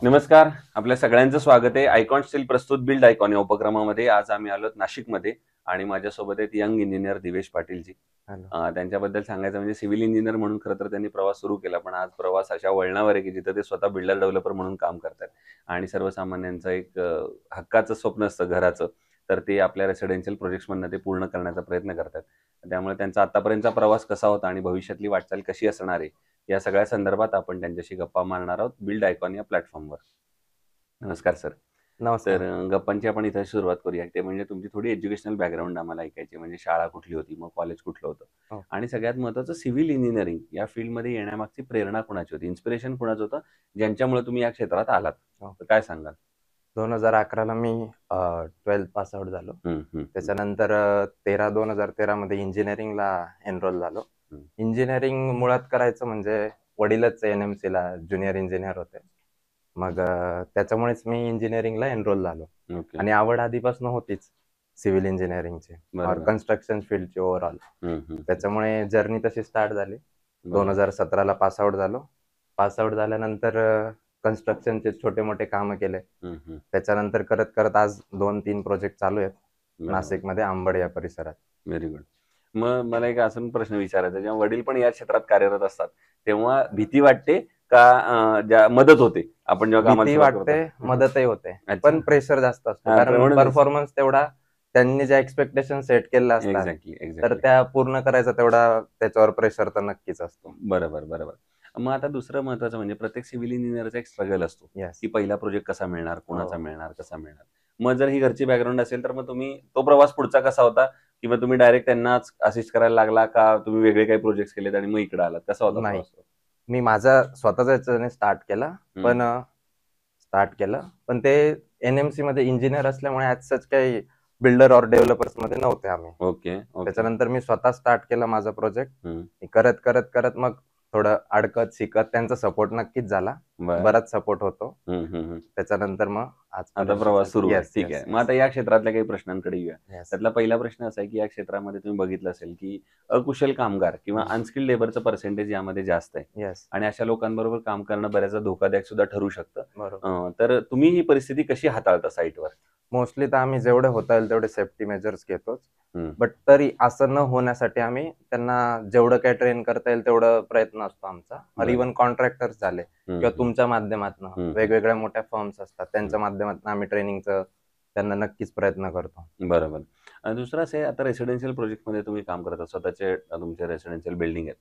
नमस्कार. आपल्या सगळ्यांचं स्वागत आहे. आयकॉन स्टील प्रस्तुत बिल्ड आयकॉन या उपक्रमामध्ये. आज आम्ही आलोत नाशिकमध्ये आणि माझ्यासोबत आहेत यंग इंजिनियर दिवेश पाटीलजी. हॅलो. त्यांच्याबद्दल सांगायचं म्हणजे सिव्हिल इंजिनियर म्हणून खरं तर त्यांनी प्रवास सुरू केला, पण आज प्रवास अशा वळणावर आहे की जिथं ते स्वतः बिल्डर डेव्हलपर म्हणून काम करतात आणि सर्वसामान्यांचं एक हक्काचं स्वप्न असतं घराचं, तर ते आपल्या रेसिडेन्शियल प्रोजेक्ट्समधनं ते पूर्ण करण्याचा प्रयत्न करतात. त्यामुळे त्यांचा आतापर्यंतचा प्रवास कसा होता आणि भविष्यातली वाटचाल कशी असणार आहे, या सगळ्या संदर्भात आपण त्यांच्याशी गप्पा मारणार आहोत बिल्ड आयकॉन या प्लॅटफॉर्मवर. नमस्कार सर. नमस्कार. तर गप्पांची आपण इथे सुरुवात करूया. ते म्हणजे तुमची थोडी एज्युकेशनल बॅकग्राऊंड आम्हाला ऐकायची, म्हणजे शाळा कुठली होती, मग कॉलेज कुठलं होतं हो. आणि सगळ्यात महत्त्वाचं सिव्हिल इंजिनिअरिंग या फील्डमध्ये येण्यामागची प्रेरणा कुणाची होती? इन्स्पिरेशन कुणाचं होतं, ज्यांच्यामुळे तुम्ही या क्षेत्रात आलात? हो. तर काय सांगाल? 2011ला मी 12th पास आउट झालो. हं, हं, त्याच्यानंतर 2013 मध्ये इंजिनिअरिंगला एनरोल झालो. हं. इंजिनिअरिंग मुळात करायचं म्हणजे वडीलच NMC ला ज्युनियर इंजिनियर होते. मग त्याच्यामुळेच मी इंजिनिअरिंगला एनरोल झालो. ओके. आणि आवड आधीपासून होतीच सिव्हिल इंजिनिअरिंगची और बरोबर. कन्स्ट्रक्शन फील्डची ओव्हरऑल. हं, हं. त्याच्यामुळे जर्नी तशी स्टार्ट झाली. बरोबर. 2017ला पास आउट झालो. पास आउट झाल्यानंतर कन्स्ट्रक्शनचे छोटे मोठे कामं केले. हं, हं. त्याच्यानंतर करत करत आज 2-3 प्रोजेक्ट चालू आहेत बरोबर. नाशिकमध्ये अंबड या परिसरात. Very good. मग मला एक असा प्रश्न विचारायचा, जेव्हा वडील पण या क्षेत्रात कार्यरत असतात, तेव्हा भीती वाटते का ज्या मदत होते? आपण जेव्हा कामाला भीती सुरुवात वाटते, करतो. मदतही होते, अच्छा. पण प्रेशर जास्त असतो. हां, कारण म्हणूनच. परफॉर्मन्स तेवढा त्यांनी ज्या एक्सपेक्टेशन सेट केलेल्या असतात, एक्झॅक्टली, तर एक्झॅक्टली. त्या पूर्ण करायचा तेवढा त्याच्यावर प्रेशर तर नक्कीच असतो. बरोबर, बरोबर. मग आता दुसरं महत्त्वाचं म्हणजे प्रत्येक सिव्हिल इंजिनिअरचा एक स्ट्रगल असतो, येस. की पहिला प्रोजेक्ट कसा मिळणार, कोणाचा हो. मिळणार, कसा मिळणार. मग जर ही घरची बॅकग्राऊंड असेल, तर मग तुम्ही तो प्रवास पुढचा कसा होता? किंवा तुम्ही डायरेक्ट त्यांनाच असिस्ट करायला लागला का तुम्ही वेगळे काही प्रोजेक्ट्स केलेत आणि मग इकडे आलात? कसा होता नाही, प्रवास तो? मी माझा स्वतःच्या ह्याच्याने हं. स्टार्ट केलं. पण ते NMC मध्ये इंजिनियर असल्यामुळे ॲज सच काही बिल्डर और डेव्हलपर्स मध्ये नव्हते आम्ही. Okay, okay. त्याच्यानंतर मी स्वतः स्टार्ट केला माझा प्रोजेक्ट. हं. करत करत करत मग थोडं अडकत शिकत त्यांचा सपोर्ट नक्कीच झाला. बरं. बराच सपोर्ट होतो. हं, हं, हं. त्याच्यानंतर मग आता प्रवास सुरू आहे. येस, ठीक येस, आहे. मग आता या क्षेत्रातल्या काही प्रश्नांकडे येऊया. येस. त्यातला पहिला प्रश्न असा आहे, की या क्षेत्रामध्ये तुम्ही बघितलं असेल, की अकुशल कामगार किंवा अनस्किल्ड लेबरचं पर्सेंटेज यामध्ये जास्त आहे येस. आणि अशा लोकांबरोबर काम करणं बऱ्याचदा धोकादायक सुद्धा ठरू शकतं. बरोबर. तर तुम्ही ही परिस्थिती कशी हाताळता साईटवर? मोस्टली तर आम्ही जेवढे होता येईल तेवढे सेफ्टी मेजर्स घेतोच. हं. बट तरी असं न होण्यासाठी आम्ही त्यांना जेवढं काही ट्रेन करता येईल तेवढं प्रयत्न असतो आमचा. और बरं. इव्हन कॉन्ट्रॅक्टर्स झाले हं, किंवा हं. तुमच्या माध्यमातून हं. वेगवेगळ्या मोठ्या फर्म्स असतात त्यांच्या माध्यमातून आम्ही ट्रेनिंगचं त्यांना नक्कीच प्रयत्न करतो. बरोबर. दुसरं असं आहे, आता रेसिडेन्शियल प्रोजेक्टमध्ये तुम्ही काम करता. स्वतःचे तुमचे रेसिडेन्शियल बिल्डिंग आहेत.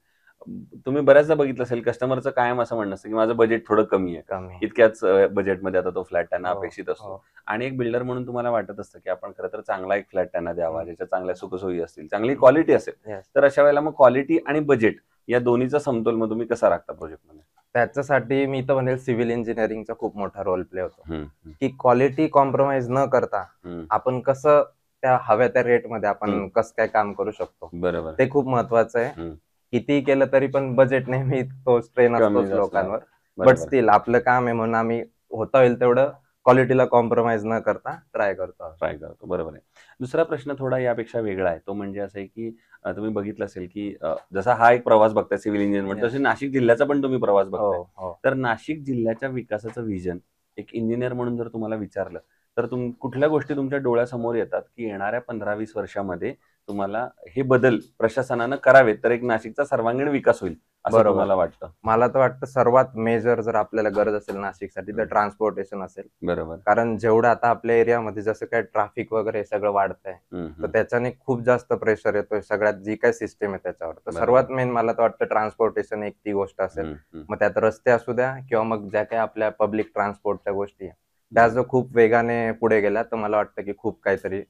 तुम्ही बऱ्याचदा बघितलं असेल, कस्टमरचं कायम असं म्हणणं असतं, की माझं बजेट थोडं कमी आहे. कमी. इतक्याच बजेटमध्ये आता तो फ्लॅट त्यांना हो, अपेक्षित असतो हो. आणि एक बिल्डर म्हणून तुम्हाला वाटत असतं, की आपण खरं तर चांगला एक फ्लॅट त्यांना द्यावा, हं. ज्याच्यात चांगल्या सुखसोयी असतील, चांगली क्वालिटी असेल. येस. तर अशा वेळेला मग क्वालिटी आणि बजेट या दोन्हीचा समतोल मग तुम्ही कसा राखता प्रोजेक्टमध्ये? त्याच्यासाठी मी तर म्हणेल सिव्हिल इंजिनिअरिंगचा खूप मोठा रोल प्ले होतो. हं, हं, की क्वालिटी कॉम्प्रोमाइज न करता हं, आपण कसं त्या हव्या त्या रेटमध्ये हं. आपण कसं काय काम करू शकतो, बरोबर. ते खूप महत्वाचं आहे. हं. कितीही केलं तरी पण बजेट नेहमी तो स्ट्रेन कमीच असतोच असणार. लोकांवर. बट बरोबर. स्टील आपलं काम आहे म्हणून आम्ही होता होईल तेवढं क्वालिटीला कॉम्प्रोमाइज न करता ट्राय करतो. ट्राय करतो. बरोबर आहे. दुसरा प्रश्न थोडा यापेक्षा वेगळा आहे. तो म्हणजे असं आहे, की तुम्ही बघितलं असेल, की जसा हा एक प्रवास बघताय सिव्हिल इंजिनिअरमध्ये, Yes. तसे नाशिक जिल्ह्याचा पण तुम्ही प्रवास बघताय. हो, हो. तर नाशिक जिल्ह्याच्या विकासाचं व्हिजन एक इंजिनिअर म्हणून जर तुम्हाला विचारलं, तर कुठल्या गोष्टी तुमच्या डोळ्यासमोर येतात, की येणाऱ्या 15-20 वर्षामध्ये तुम्हाला हे बदल प्रशासनानं करावेत, तर एक नाशिकचा सर्वांगीण विकास होईल, असं बरोबर. तुम्हाला वाटतं? मला तर वाटतं सर्वात मेजर जर आपल्याला गरज असेल नाशिकसाठी तर ट्रान्सपोर्टेशन असेल. बरोबर. कारण जेवढं आता आपल्या एरियामध्ये जसं काय ट्रॅफिक वगैरे हे सगळं वाढतंय, हं, तर हं. त्याच्याने खूप जास्त प्रेशर येतोय सगळ्यात जी काही सिस्टीम आहे त्याच्यावर. तर बरोबर. सर्वात मेन मला तर वाटतं ट्रान्सपोर्टेशन एक ती गोष्ट असेल. हं, हं. मग त्यात रस्ते असू द्या किंवा मग ज्या काही आपल्या पब्लिक ट्रान्सपोर्टच्या गोष्टी आहे, त्या जर खूप वेगाने पुढे गेल्या तर मला वाटतं की खूप काहीतरी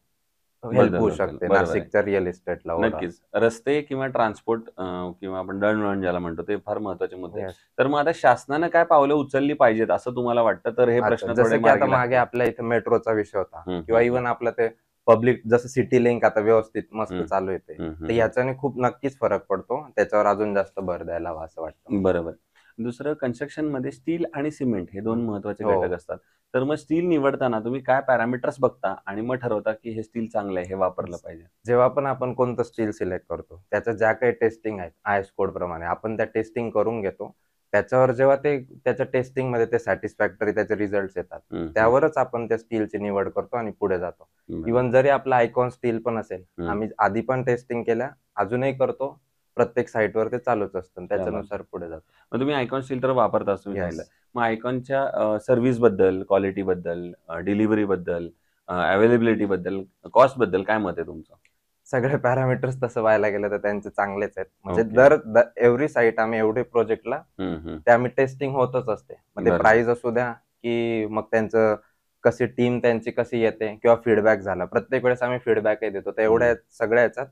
हेल्प बदल होऊ होतील. शकते बरोबर आहे. नाशिकच्या रिअल इस्टेटला ओव्हरऑल. नक्कीच. रस्ते किंवा ट्रान्सपोर्ट किंवा आपण दळणवळण ज्याला म्हणतो, ते फार महत्त्वाचे मुद्दे आहेत. येस. तर मग आता शासनानं काय पावलं उचलली पाहिजेत असं तुम्हाला वाटतं? तर हे अच्छा, प्रश्न थोडे जसं की आता मार्गी मागे लागतील. आपल्या इथे मेट्रोचा विषय होता हं, किंवा हं, हं. इव्हन आपलं ते पब्लिक जसं सिटी लिंक आता व्यवस्थित मस्त हं, चालू येते. हं, तर हं, हं. याच्याने खूप नक्कीच फरक पडतो. त्याच्यावर अजून जास्त भर द्यायला हवा असं वाटतं मला. बरोबर. दुसरं कन्स्ट्रक्शनमध्ये स्टील आणि सिमेंट हे 2 महत्त्वाचे हो. घटक असतात. तर मग स्टील निवडताना तुम्ही काय पॅरामीटर्स बघता आणि मग ठरवता, की हे स्टील चांगलं आहे, हे वापरलं पाहिजे? जेव्हा पण आपण कोणतं स्टील सिलेक्ट करतो, त्याच्या ज्या काही टेस्टिंग आहेत IS कोड प्रमाणे आपण त्या टेस्टिंग करून घेतो. त्याच्यावर जेव्हा ते त्याच्या टेस्टिंग मध्ये ते सॅटिस्फॅक्टरी त्याचे रिझल्ट येतात, त्यावरच आपण त्या स्टीलची निवड करतो आणि पुढे जातो. इव्हन जरी आपला आयकॉन स्टील पण असेल, आम्ही आधी पण टेस्टिंग केल्या, अजूनही करतो. प्रत्येक साईटवर ते चालूच असतं. त्याच्यानुसार पुढे जातो. मग तुम्ही आयकॉन स्टील तर वापरताच तुम्ही सांगितलं. मग आयकॉनच्या सर्व्हिस बद्दल, क्वालिटी बद्दल, डिलिव्हरी बद्दल, अवेलेबिलिटी बद्दल, कॉस्ट बद्दल काय मत आहे तुमचं? सगळे पॅरामीटर्स तसं व्हायला गेलं तर त्यांचे चांगलेच आहेत. म्हणजे Okay. एव्हरी साईट आम्ही एवढे प्रोजेक्टला ते आम्ही टेस्टिंग होतच असते. मग ते बरोबर. प्राइस असू द्या की मग त्यांचं कशी टीम त्यांची कशी येते किंवा फीडबॅक झाला. प्रत्येक वेळेस आम्ही फीडबॅकही देतो. तर एवढ्या सगळ्या याच्यात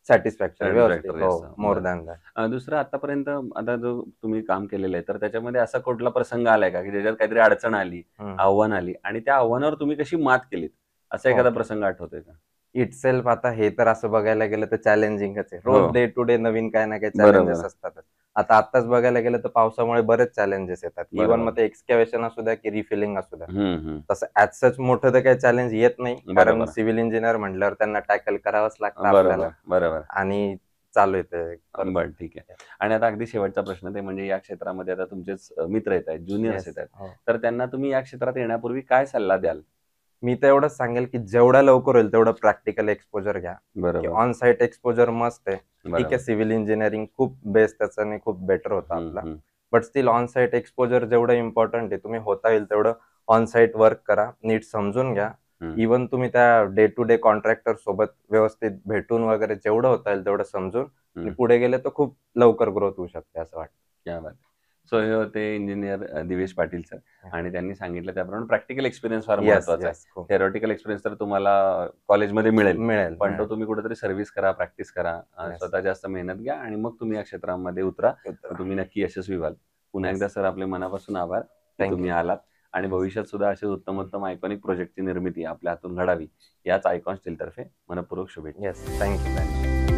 सॅटिस्फॅक्शन व्यवस्थित. हो, मोर दॅन दॅट. दुसरं आतापर्यंत आता जो तुम्ही काम केलेलं आहे, तर त्याच्यामध्ये असा कुठला प्रसंग आलाय का की ज्याच्यात काहीतरी अडचण आली, आव्हान आली आणि त्या आव्हानावर तुम्ही कशी मात केलीत, असा एखादा प्रसंग आठवतोय का? इटसेल्फ आता हे तर असं बघायला गेलं तर चॅलेंजिंगच आहे. रोज डे टू डे नवीन काही ना काही बरोबर. चॅलेंजेस असतातच. आता आत्ताच बघायला गेलं तर पावसामुळे बरेच चॅलेंजेस येतात. इव्हन बरोबर. मग ते एक्सकॅव्हेशन असू द्या की रिफिलिंग असू द्या. हम्म. तसं ॲज सच मोठं तर काही चॅलेंज येत नाही. कारण बरोबर. सिव्हिल इंजिनियर म्हटल्यावर त्यांना टॅकल करावंच लागतं आपल्याला बरोबर. आणि चालू आहे ते. बरं, ठीक आहे. आणि आता अगदी शेवटचा प्रश्न ते म्हणजे या क्षेत्रामध्ये आता तुमचेच मित्र येत आहेत, ज्युनियर्स Yes. येत आहेत. हो. तर त्यांना तुम्ही या क्षेत्रात येण्यापूर्वी काय सल्ला द्याल? मी तर एवढंच सांगेल की जेवढा लवकर होईल तेवढं प्रॅक्टिकल एक्सपोजर घ्या. की बरोबर. ऑन साईट एक्सपोजर मस्ट आहे. ठीक बरोबर. आहे, सिव्हिल इंजिनिअरिंग खूप बेस्ट त्याच्याने खूप बेटर होता आपला. हम्म. But still on site exposure जेवढं इम्पॉर्टंट आहे, तुम्ही होता येईल तेवढं ऑन साईट वर्क करा, नीट समजून घ्या. इव्हन तुम्ही त्या डे टू डे कॉन्ट्रॅक्टर सोबत व्यवस्थित भेटून वगैरे जेवढं होता येईल तेवढं समजून आणि पुढे गेले तर खूप लवकर ग्रोथ होऊ शकते असं वाटतं. क्या बात. सो हे होते इंजिनियर दिवेश पाटील सर आणि त्यांनी सांगितलं त्याप्रमाणे प्रॅक्टिकल एक्सपिरियन्स फार महत्वाचा आहे. थेरॉटिकल एक्सपिरियन्स तर तुम्हाला कॉलेजमध्ये मिळेल, पण तो तुम्ही कुठेतरी सर्व्हिस करा, प्रॅक्टिस करा, स्वतः जास्त मेहनत घ्या आणि मग तुम्ही या क्षेत्रामध्ये उतरा. तुम्ही नक्की यशस्वी व्हाल. पुन्हा एकदा सर आपले मनापासून आभार की तुम्ही आलात आणि भविष्यात सुद्धा असे उत्तम आयकॉनिक प्रोजेक्टची निर्मिती आपल्या हातून घडावी याच आयकॉन स्टील तर्फे मनपूर्वक शुभेच्छा. थँक्यू.